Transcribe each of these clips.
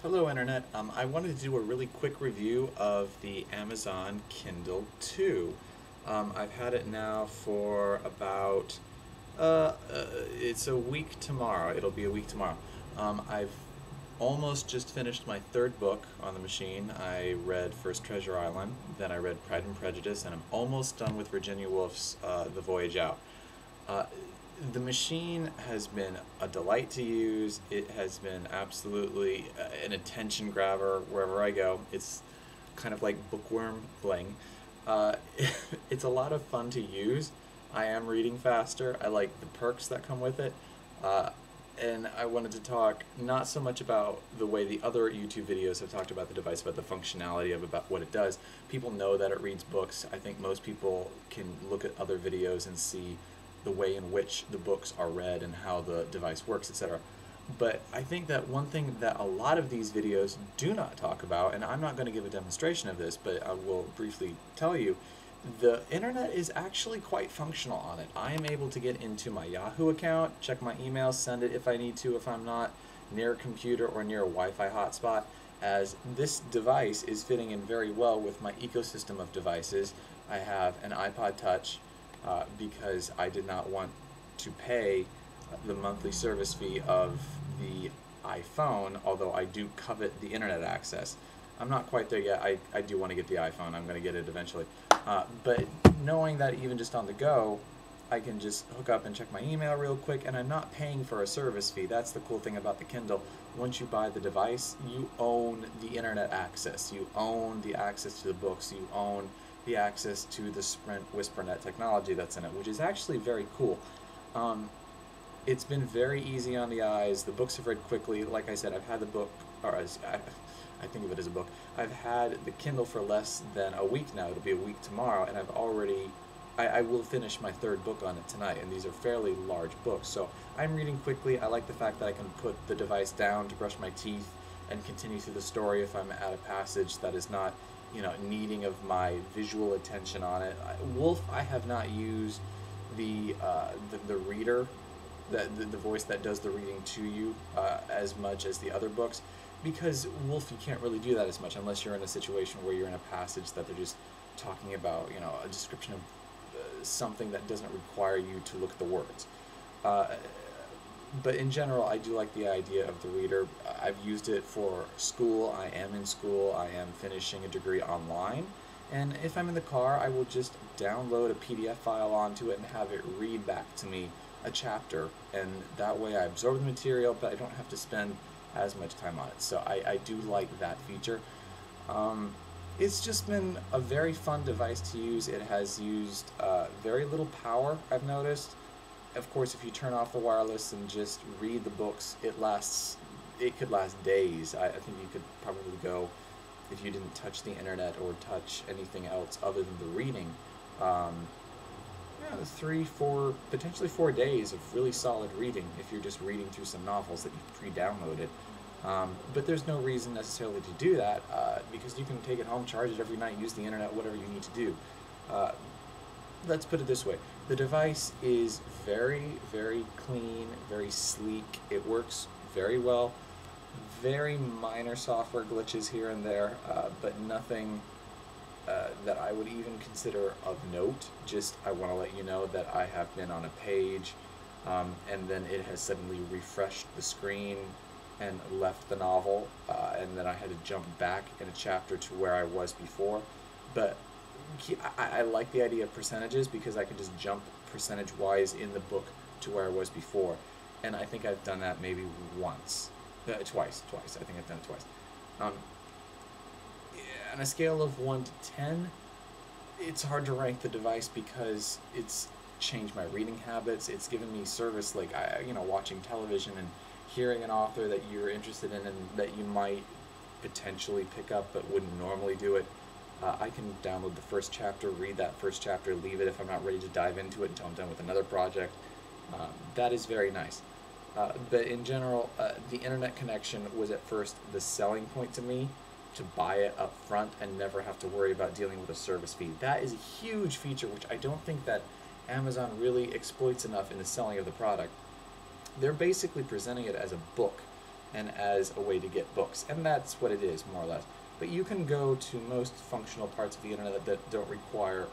Hello Internet. I wanted to do a really quick review of the Amazon Kindle 2. I've had it now for about, it's a week tomorrow. It'll be a week tomorrow. I've almost just finished my third book on the machine. I read first Treasure Island, then I read Pride and Prejudice, and I'm almost done with Virginia Woolf's The Voyage Out. Uh, the machine has been a delight to use. It has been absolutely an attention grabber wherever I go. It's kind of like bookworm bling. Uh, it's a lot of fun to use. I am reading faster. I like the perks that come with it. Uh, and I wanted to talk not so much about the way the other YouTube videos have talked about the device, but the functionality of about what it does. People know that it reads books. I think most people can look at other videos and see the way in which the books are read and how the device works, etc. But I think that one thing that a lot of these videos do not talk about, and I'm not going to give a demonstration of this, but I will briefly tell you, the internet is actually quite functional on it. I am able to get into my Yahoo account, check my email, send it if I need to, if I'm not near a computer or near a Wi-Fi hotspot, as this device is fitting in very well with my ecosystem of devices. I have an iPod Touch, because I did not want to pay the monthly service fee of the iPhone, although I do covet the internet access. I'm not quite there yet. I do want to get the iPhone. I'm going to get it eventually. But knowing that even just on the go, I can just hook up and check my email real quick, and I'm not paying for a service fee. That's the cool thing about the Kindle. Once you buy the device, you own the internet access. You own the access to the books. You own the access to the Sprint WhisperNet technology that's in it, which is actually very cool. It's been very easy on the eyes. The books have read quickly. Like I said, I've had the book, or I think of it as a book. I've had the Kindle for less than a week now. It'll be a week tomorrow, and I will finish my third book on it tonight, and these are fairly large books. So I'm reading quickly. I like the fact that I can put the device down to brush my teeth and continue through the story if I'm at a passage that is not, needing of my visual attention on it. Wolf, I have not used the reader, the voice that does the reading to you, as much as the other books, because Wolf, you can't really do that as much unless you're in a situation where you're in a passage that they're just talking about, a description of something that doesn't require you to look at the words. But in general, I do like the idea of the reader. I've used it for school. I am in school. I am finishing a degree online. And if I'm in the car, I will just download a PDF file onto it and have it read back to me a chapter. And that way I absorb the material, but I don't have to spend as much time on it. So I do like that feature. It's just been a very fun device to use. It has used very little power, I've noticed. Of course, if you turn off the wireless and just read the books, it could last days. I think you could probably go, if you didn't touch the internet or touch anything else other than the reading, 3, 4, potentially 4 days of really solid reading if you're just reading through some novels that you've pre-downloaded. But there's no reason necessarily to do that, because you can take it home, charge it every night, use the internet, whatever you need to do. Let's put it this way. The device is very, very clean, very sleek. It works very well. Very minor software glitches here and there, but nothing that I would even consider of note. Just, I want to let you know that I have been on a page, and then it has suddenly refreshed the screen and left the novel, and then I had to jump back in a chapter to where I was before. But I like the idea of percentages, because I can just jump percentage-wise in the book to where I was before. And I think I've done that maybe once. Twice. I think I've done it twice. On a scale of 1 to 10, it's hard to rank the device because it's changed my reading habits. It's given me service like, watching television and hearing an author that you're interested in and that you might potentially pick up but wouldn't normally do it. I can download the first chapter, read that first chapter, leave it if I'm not ready to dive into it until I'm done with another project. That is very nice. But in general, the internet connection was at first the selling point to me, to buy it up front and never have to worry about dealing with a service fee. That is a huge feature which I don't think that Amazon really exploits enough in the selling of the product. They're basically presenting it as a book. and as a way to get books. And that's what it is, more or less. But you can go to most functional parts of the internet that don't require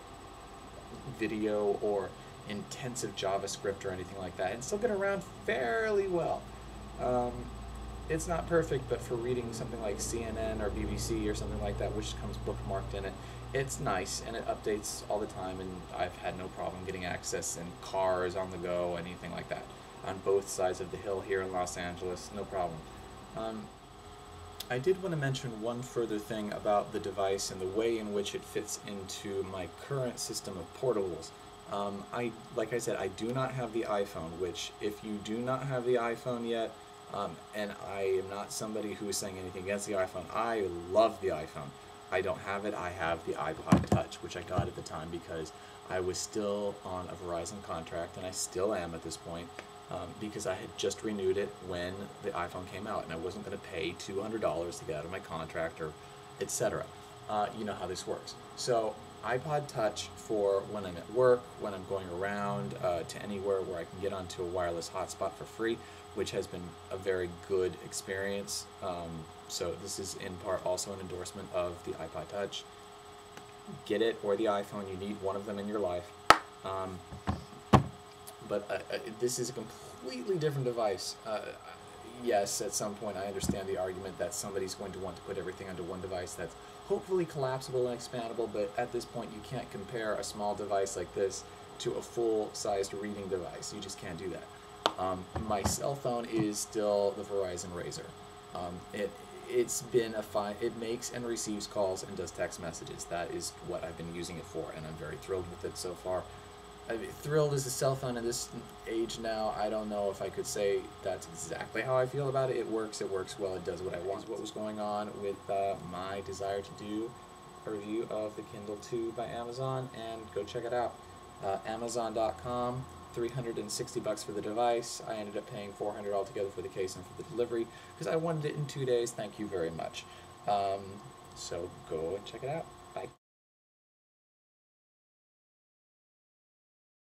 video or intensive JavaScript or anything like that, and still get around fairly well. Um, it's not perfect, but for reading something like CNN or BBC or something like that, which comes bookmarked in it, it's nice, and it updates all the time, and I've had no problem getting access in cars, on the go, anything like that. On both sides of the hill here in Los Angeles, no problem. I did want to mention one further thing about the device and the way in which it fits into my current system of portables. Like I said, I do not have the iPhone, which if you do not have the iPhone yet, and I am not somebody who is saying anything against the iPhone, I love the iPhone. I don't have it, I have the iPod Touch, which I got at the time because I was still on a Verizon contract, and I still am at this point, because I had just renewed it when the iPhone came out, and I wasn't going to pay $200 to get out of my contract or etc. You know how this works. So iPod Touch for when I'm at work, when I'm going around to anywhere where I can get onto a wireless hotspot for free, which has been a very good experience. So this is in part also an endorsement of the iPod Touch. Get it, or the iPhone, you need one of them in your life. But this is a completely different device. Yes, at some point I understand the argument that somebody's going to want to put everything onto one device that's hopefully collapsible and expandable, but at this point you can't compare a small device like this to a full-sized reading device. You just can't do that. My cell phone is still the Verizon Razr. It's been it makes and receives calls and does text messages. That is what I've been using it for, and I'm very thrilled with it so far. Thrilled as a cell phone in this age now. I don't know if I could say that's exactly how I feel about it. It works well, it does what I want. What was going on with my desire to do a review of the Kindle 2 by Amazon, and go check it out. Amazon.com, $360 for the device. I ended up paying $400 altogether for the case and for the delivery because I wanted it in 2 days. Thank you very much. So go and check it out.